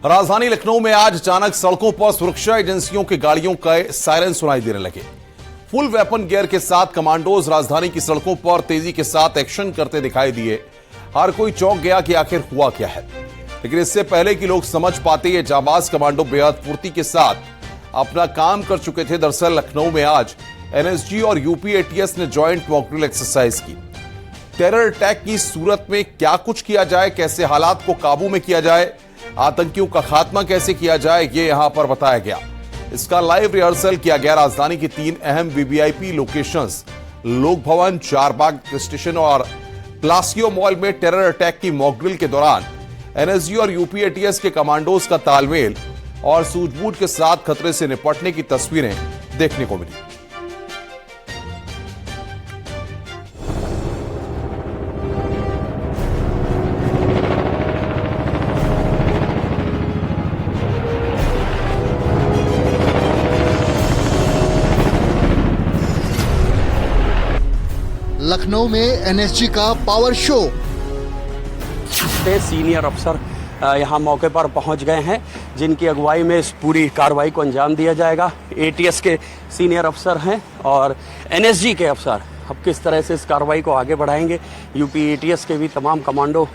राजधानी लखनऊ में आज अचानक सड़कों पर सुरक्षा एजेंसियों की गाड़ियों का सायरन सुनाई देने लगे। फुल वेपन गियर के साथ कमांडोज राजधानी की सड़कों पर तेजी के साथ एक्शन करते दिखाई दिए। हर कोई चौंक गया कि आखिर हुआ क्या है, लेकिन इससे पहले कि लोग समझ पाते ये जाबाज कमांडो बेहद फुर्ती के साथ अपना काम कर चुके थे। दरअसल लखनऊ में आज एनएसजी और यूपी एटीएस ने ज्वाइंट मॉक ड्रिल एक्सरसाइज की। टेरर अटैक की सूरत में क्या कुछ किया जाए, कैसे हालात को काबू में किया जाए, आतंकियों का खात्मा कैसे किया जाए, ये यहां पर बताया गया। इसका लाइव रिहर्सल किया गया। राजधानी की 3 अहम वीवीआईपी लोकेशंस लोक भवन, चारबाग स्टेशन और प्लासियो मॉल में टेरर अटैक की मॉक ड्रिल के दौरान एनएसजी और यूपी एटीएस के कमांडोज का तालमेल और सूझबूझ के साथ खतरे से निपटने की तस्वीरें देखने को मिली। लखनऊ में एनएसजी का पावर शो। सीनियर अफसर यहां मौके पर पहुंच गए हैं, जिनकी अगुवाई में इस पूरी कार्रवाई को अंजाम दिया जाएगा। एटीएस के सीनियर अफसर हैं और एनएसजी के अफसर अब किस तरह से इस कार्रवाई को आगे बढ़ाएंगे। यूपी एटीएस के भी तमाम कमांडो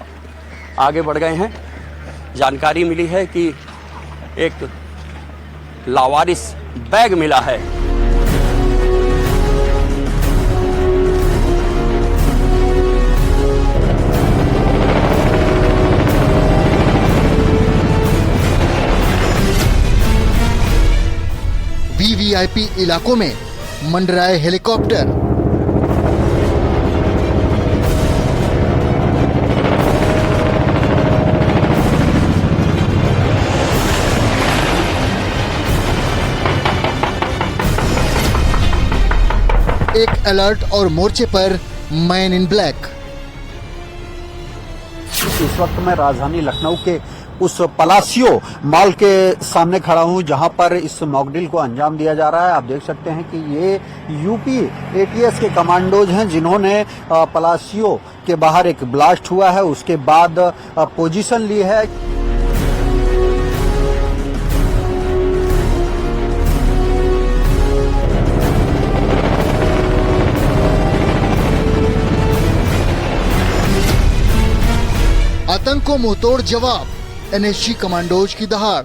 आगे बढ़ गए हैं। जानकारी मिली है कि एक लावारिस बैग मिला है। वीवीआईपी इलाकों में मंडराए हेलीकॉप्टर। एक अलर्ट और मोर्चे पर मैन इन ब्लैक। इस वक्त मैं राजधानी लखनऊ के उस पलासियो मॉल के सामने खड़ा हूं, जहां पर इस मॉकड्रिल को अंजाम दिया जा रहा है। आप देख सकते हैं कि ये यूपी एटीएस के कमांडोज हैं, जिन्होंने पलासियो के बाहर एक ब्लास्ट हुआ है, उसके बाद पोजीशन ली है। आतंक को मुंहतोड़ जवाब, एनएसजी कमांडोज की दहाड़।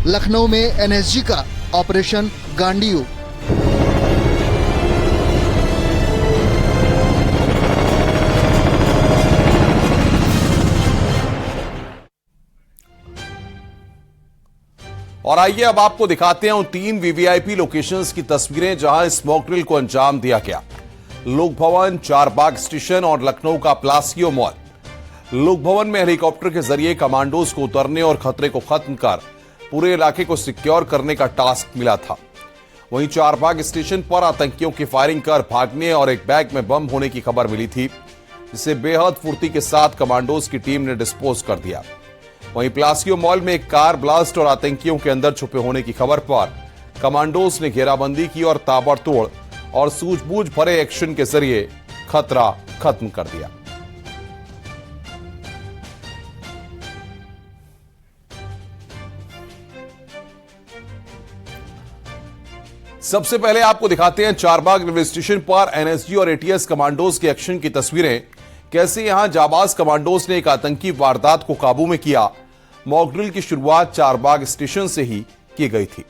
लखनऊ में एनएसजी का ऑपरेशन गांडीयू। और आइए अब आपको दिखाते हैं उन 3 वीवीआईपी लोकेशंस की तस्वीरें जहां इस मॉक ड्रिल को अंजाम दिया गया। लोक भवन, चारबाग स्टेशन और लखनऊ का प्लासियो मॉल। लोक भवन में हेलीकॉप्टर के जरिए कमांडोज को उतरने और खतरे को खत्म कर पूरे इलाके को सिक्योर करने का टास्क मिला था। वहीं चारबाग स्टेशन पर आतंकियों की फायरिंग कर भागने और एक बैग में बम होने की खबर मिली थी, जिसे बेहद फुर्ती के साथ कमांडोज की टीम ने डिस्पोज कर दिया। वहीं प्लासियो मॉल में एक कार ब्लास्ट और आतंकियों के अंदर छुपे होने की खबर पर कमांडोज ने घेराबंदी की और ताबड़तोड़ और सूझबूझ भरे एक्शन के जरिए खतरा खत्म कर दिया। सबसे पहले आपको दिखाते हैं चारबाग रेलवे स्टेशन पर एनएसजी और एटीएस कमांडोज के एक्शन की तस्वीरें। कैसे यहां जाबाज कमांडोज ने एक आतंकी वारदात को काबू में किया। मॉक ड्रिल की शुरुआत चारबाग स्टेशन से ही की गई थी।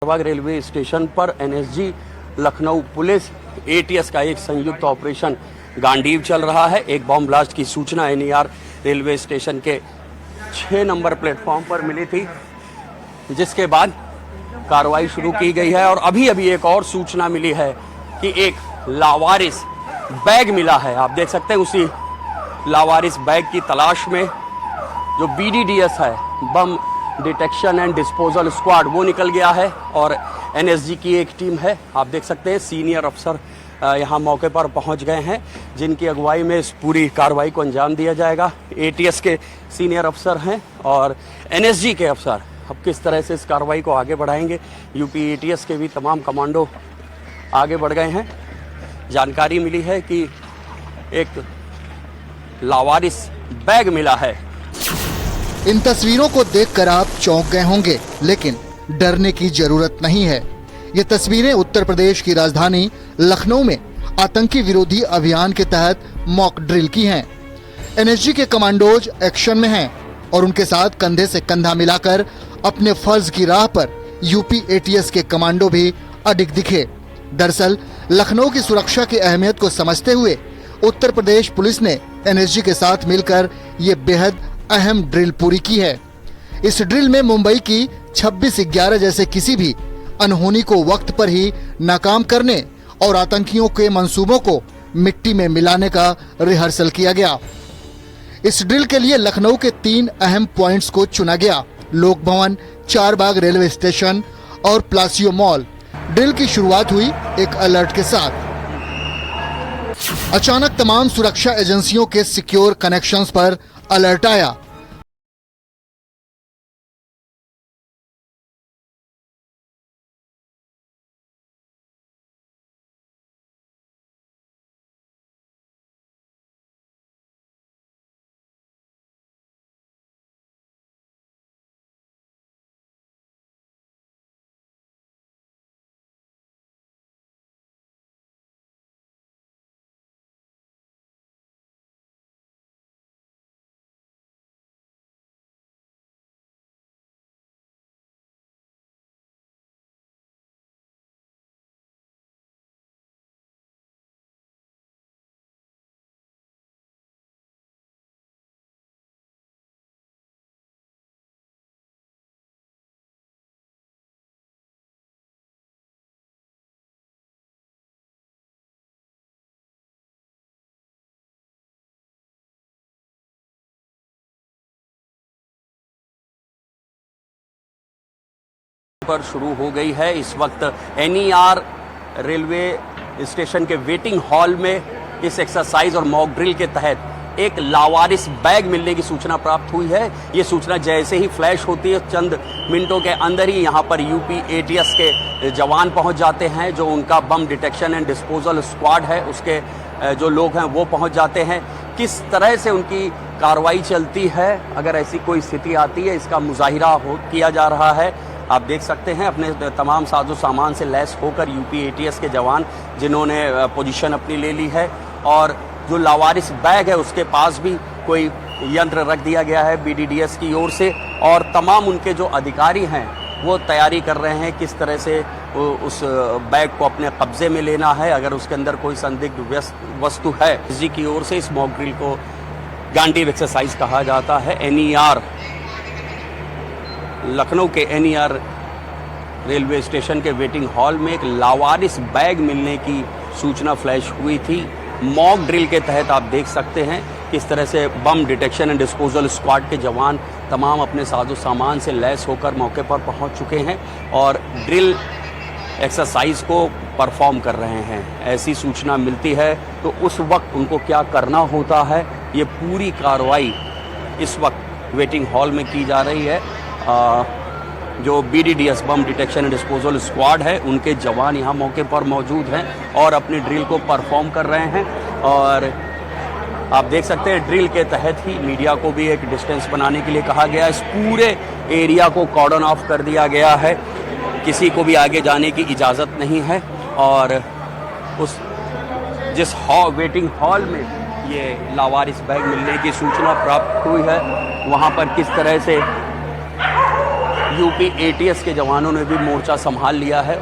चारबाग रेलवे स्टेशन पर एनएसजी, लखनऊ पुलिस, एटीएस का एक संयुक्त ऑपरेशन गांडीव चल रहा है। एक बॉम्ब ब्लास्ट की सूचना एनईआर रेलवे स्टेशन के 6 नंबर प्लेटफॉर्म पर मिली थी, जिसके बाद कार्रवाई शुरू की गई है। और अभी अभी एक और सूचना मिली है कि एक लावारिस बैग मिला है। आप देख सकते हैं उसी लावारिस बैग की तलाश में जो BDDS है, बम डिटेक्शन एंड डिस्पोजल स्क्वाड, वो निकल गया है और NSG की एक टीम है। आप देख सकते हैं सीनियर अफसर यहाँ मौके पर पहुंच गए हैं, जिनकी अगुवाई में इस पूरी कार्रवाई को अंजाम दिया जाएगा। ATS के सीनियर अफसर हैं और NSG के अफसर अब किस तरह से इस कार्रवाई को आगे बढ़ाएंगे। UP ATS के भी तमाम कमांडो आगे बढ़ गए हैं। जानकारी मिली है कि एक लावारिस बैग मिला है। इन तस्वीरों को देखकर आप चौंक गए होंगे, लेकिन डरने की जरूरत नहीं है। ये तस्वीरें उत्तर प्रदेश की राजधानी लखनऊ में आतंकी विरोधी अभियान के तहत मॉक ड्रिल की हैं। NSG के कमांडोज एक्शन में हैं और उनके साथ कंधे से कंधा मिलाकर अपने फर्ज की राह पर UP ATS के कमांडो भी अडिग दिखे। दरअसल लखनऊ की सुरक्षा की अहमियत को समझते हुए उत्तर प्रदेश पुलिस ने NSG के साथ मिलकर ये बेहद अहम ड्रिल पूरी की है। इस ड्रिल में मुंबई की 26/11 जैसे किसी भी अनहोनी को वक्त पर ही नाकाम करने और आतंकियों के मंसूबों को मिट्टी में मिलाने का रिहर्सल किया गया। इस ड्रिल के लिए लखनऊ के 3 अहम पॉइंट्स को चुना गया: लोक भवन, चारबाग रेलवे स्टेशन और प्लासियो मॉल। ड्रिल की शुरुआत हुई एक अलर्ट के साथ। अचानक तमाम सुरक्षा एजेंसियों के सिक्योर कनेक्शंस पर अलर्ट आया। पर शुरू हो गई है। इस वक्त NER रेलवे स्टेशन के वेटिंग हॉल में इस एक्सरसाइज और मॉक ड्रिल के तहत एक लावारिस बैग मिलने की सूचना प्राप्त हुई है। ये सूचना जैसे ही फ्लैश होती है, चंद मिनटों के अंदर ही यहाँ पर UP ATS के जवान पहुँच जाते हैं। जो उनका बम डिटेक्शन एंड डिस्पोजल स्क्वाड है, उसके जो लोग हैं वो पहुँच जाते हैं। किस तरह से उनकी कार्रवाई चलती है, अगर ऐसी कोई स्थिति आती है, इसका मुजाहिरा किया जा रहा है। आप देख सकते हैं अपने तमाम साजो सामान से लैस होकर UP ATS के जवान, जिन्होंने पोजीशन अपनी ले ली है। और जो लावारिस बैग है उसके पास भी कोई यंत्र रख दिया गया है BDDS की ओर से, और तमाम उनके जो अधिकारी हैं वो तैयारी कर रहे हैं किस तरह से उस बैग को अपने कब्जे में लेना है, अगर उसके अंदर कोई संदिग्ध वस्तु है। जी की ओर से इस मॉक ड्रिल को गांडीव एक्सरसाइज कहा जाता है। NER लखनऊ के NER रेलवे स्टेशन के वेटिंग हॉल में एक लावारिस बैग मिलने की सूचना फ्लैश हुई थी। मॉक ड्रिल के तहत आप देख सकते हैं किस तरह से बम डिटेक्शन एंड डिस्पोजल स्क्वाड के जवान तमाम अपने साजो सामान से लैस होकर मौके पर पहुंच चुके हैं और ड्रिल एक्सरसाइज को परफॉर्म कर रहे हैं। ऐसी सूचना मिलती है तो उस वक्त उनको क्या करना होता है, ये पूरी कार्रवाई इस वक्त वेटिंग हॉल में की जा रही है। जो BDDS bomb detection and disposal squad है, उनके जवान यहाँ मौके पर मौजूद हैं और अपनी ड्रिल को परफॉर्म कर रहे हैं। और आप देख सकते हैं ड्रिल के तहत ही मीडिया को भी एक डिस्टेंस बनाने के लिए कहा गया। इस पूरे एरिया को कॉर्डन ऑफ कर दिया गया है, किसी को भी आगे जाने की इजाज़त नहीं है। और उस जिस वेटिंग हॉल में ये लावारिस बैग मिलने की सूचना प्राप्त हुई है, वहाँ पर किस तरह से UP ATS के जवानों ने भी मोर्चा संभाल लिया है।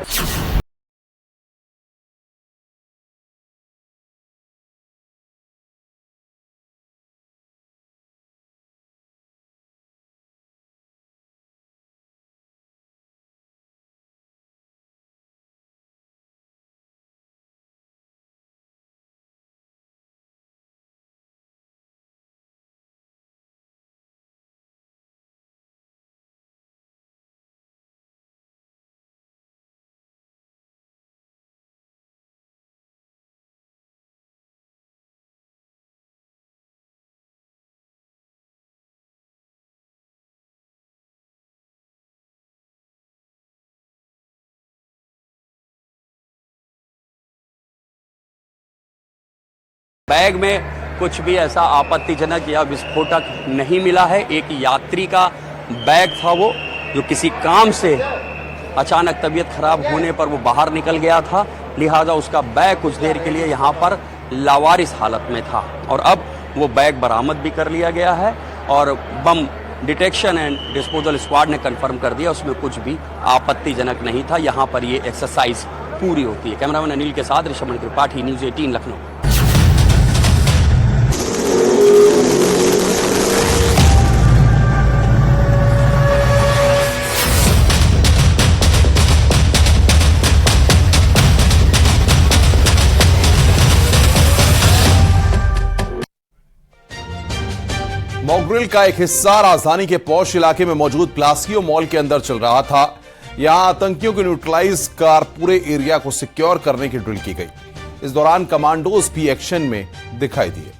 बैग में कुछ भी ऐसा आपत्तिजनक या विस्फोटक नहीं मिला है। एक यात्री का बैग था वो, जो किसी काम से अचानक तबीयत खराब होने पर वो बाहर निकल गया था, लिहाजा उसका बैग कुछ देर के लिए यहाँ पर लावारिस हालत में था और अब वो बैग बरामद भी कर लिया गया है और बम डिटेक्शन एंड डिस्पोजल स्क्वाड ने कंफर्म कर दिया उसमें कुछ भी आपत्तिजनक नहीं था। यहाँ पर ये एक्सरसाइज पूरी होती है। कैमरामैन अनिल के साथ ऋषभ त्रिपाठी, न्यूज़ 18 लखनऊ। मॉकड्रिल का एक हिस्सा राजधानी के पौष इलाके में मौजूद प्लासियो मॉल के अंदर चल रहा था। यहां आतंकियों को न्यूट्रलाइज कर पूरे एरिया को सिक्योर करने की ड्रिल की गई। इस दौरान कमांडोज भी एक्शन में दिखाई दिए।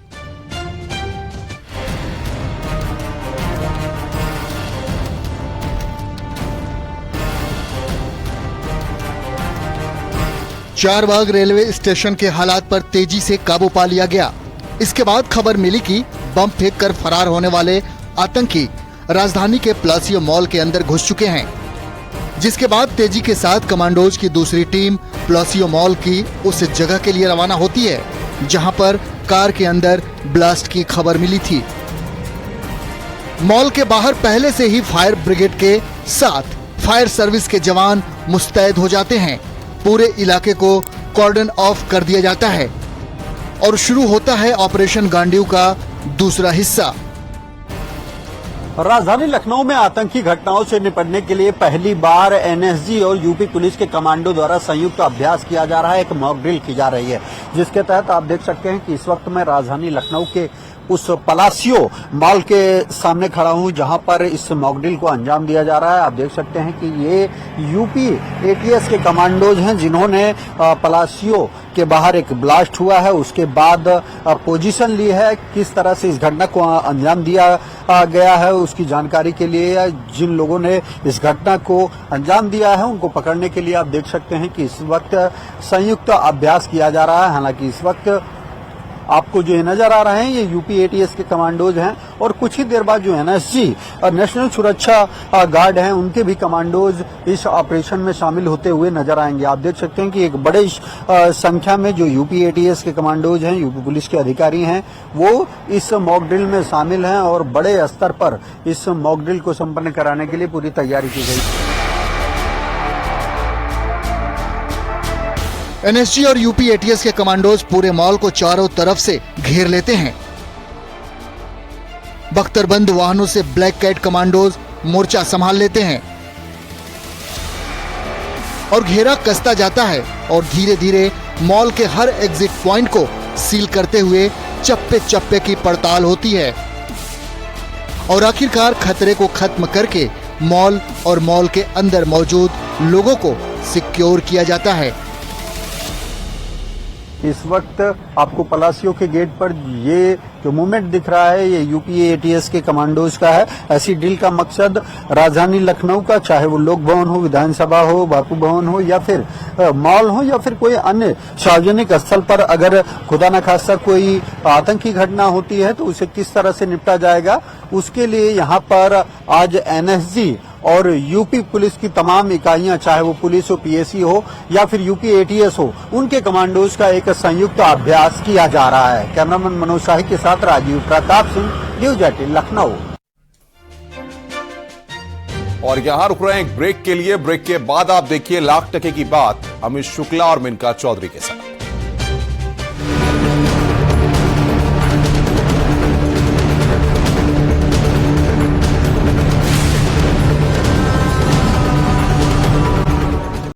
चारबाग रेलवे स्टेशन के हालात पर तेजी से काबू पा लिया गया। इसके बाद खबर मिली कि बम फेंककर फरार होने वाले आतंकी राजधानी के प्लासियो मॉल के अंदर घुस चुके हैं, जिसके बाद तेजी के साथ कमांडोज की दूसरी टीम प्लासियो मॉल की उस जगह के लिए रवाना होती है जहां पर कार के अंदर ब्लास्ट की खबर मिली थी। मॉल के बाहर पहले से ही फायर ब्रिगेड के साथ फायर सर्विस के जवान मुस्तैद हो जाते हैं। पूरे इलाके को कॉर्डन ऑफ कर दिया जाता है और शुरू होता है ऑपरेशन गांडीव का दूसरा हिस्सा। राजधानी लखनऊ में आतंकी घटनाओं से निपटने के लिए पहली बार एनएसजी और यूपी पुलिस के कमांडो द्वारा संयुक्त अभ्यास किया जा रहा है। एक मॉक ड्रिल की जा रही है, जिसके तहत आप देख सकते हैं कि इस वक्त मैं राजधानी लखनऊ के उस पलासियो मॉल के सामने खड़ा हूं, जहां पर इस मॉक ड्रिल को अंजाम दिया जा रहा है। आप देख सकते हैं कि ये यूपी एटीएस के कमांडोज हैं, जिन्होंने पलासियो के बाहर एक ब्लास्ट हुआ है, उसके बाद पोजीशन ली है। किस तरह से इस घटना को अंजाम दिया गया है उसकी जानकारी के लिए जिन लोगों ने इस घटना को अंजाम दिया है उनको पकड़ने के लिए आप देख सकते हैं कि इस वक्त संयुक्त अभ्यास किया जा रहा है। हालांकि इस वक्त आपको जो नजर आ रहे हैं ये यूपी एटीएस के कमांडोज हैं और कुछ ही देर बाद जो एनएसजी और नेशनल सुरक्षा गार्ड हैं उनके भी कमांडोज इस ऑपरेशन में शामिल होते हुए नजर आएंगे। आप देख सकते हैं कि एक बड़े संख्या में जो यूपी एटीएस के कमांडोज हैं, यूपी पुलिस के अधिकारी हैं, वो इस मॉक ड्रिल में शामिल हैं और बड़े स्तर पर इस मॉक ड्रिल को संपन्न कराने के लिए पूरी तैयारी की गई। एनएसजी और यूपी एटीएस के कमांडोज पूरे मॉल को चारों तरफ से घेर लेते हैं। बख्तरबंद वाहनों से ब्लैक कैट कमांडोज मोर्चा संभाल लेते हैं और घेरा कसता जाता है और धीरे धीरे मॉल के हर एग्जिट पॉइंट को सील करते हुए चप्पे चप्पे की पड़ताल होती है और आखिरकार खतरे को खत्म करके मॉल और मॉल के अंदर मौजूद लोगों को सिक्योर किया जाता है। इस वक्त आपको पलासियो के गेट पर ये जो मूवमेंट दिख रहा है ये यूपी एटीएस के कमांडोज का है। ऐसी ड्रिल का मकसद राजधानी लखनऊ का, चाहे वो लोक भवन हो, विधानसभा हो, बापू भवन हो या फिर मॉल हो या फिर कोई अन्य सार्वजनिक स्थल पर अगर खुदा न खास्ता कोई आतंकी घटना होती है तो उसे किस तरह से निपटा जाएगा, उसके लिए यहाँ पर आज एनएसजी और यूपी पुलिस की तमाम इकाइयां, चाहे वो पुलिस हो, पीएसी हो या फिर यूपी एटीएस हो, उनके कमांडोज का एक संयुक्त अभ्यास किया जा रहा है। कैमरामैन मनोज शाही के साथ राजीव प्रताप सिंह, न्यूज़ 18 लखनऊ। और यहां रुक रहे हैं एक ब्रेक के लिए। ब्रेक के बाद आप देखिए लाख टके की बात अमित शुक्ला और मिनका चौधरी के साथ।